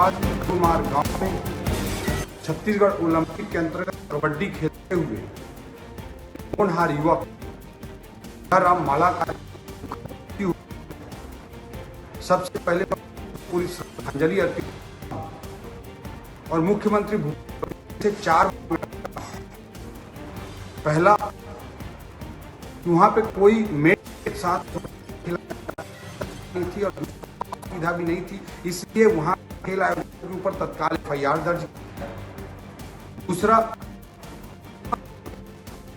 कुमार गांव में छत्तीसगढ़ ओलंपिक के अंतर्गत कबड्डी खेलते हुए होनहार युवक राम माला का सबसे पहले तो पूरी श्रद्धांजलि अर्पित और मुख्यमंत्री से 4 पहला वहां पे कोई मेट के साथ नहीं थी और सुविधा भी नहीं थी, इसलिए वहां खेल आयोजन के ऊपर तत्काल FIR दर्ज। दूसरा,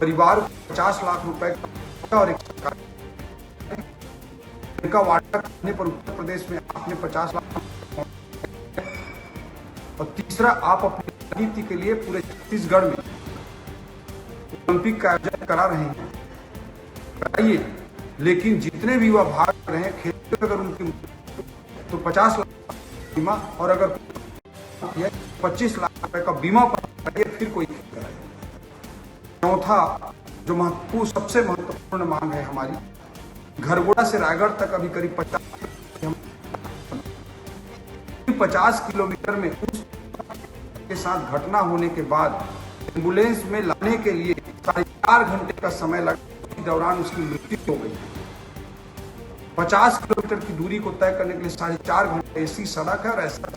परिवार को 50 लाख रुपए का और का वाटा करने पर उत्तर प्रदेश में आपने 50 लाख। और तीसरा, आप अपनी राजनीति के लिए पूरे छत्तीसगढ़ में ओलंपिक का आयोजन करा रहे हैं, कराइए, लेकिन जितने भी युवा भाग रहे हैं खेल में, अगर उनकी तो 50 लाख बीमा और अगर 25 लाख रुपए का बीमा कराइए, फिर कोई कराइए। चौथा, जो महत्वपूर्ण सबसे महत्वपूर्ण मांग है हमारी, घरगोड़ा से रायगढ़ तक अभी करीब 50 किलोमीटर में उस के साथ घटना होने के बाद एम्बुलेंस में लाने के लिए 4.5 घंटे का समय लगा। इस दौरान उसकी मृत्यु हो गई। 50 किलोमीटर की दूरी को तय करने के लिए 4.5 घंटे। ऐसी सड़क है और ऐसा,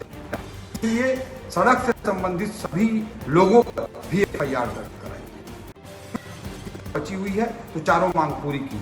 इसलिए सड़क से संबंधित सभी लोगों पर भी FIR दर्ज कराई बची हुई है, तो चारों मांग पूरी की।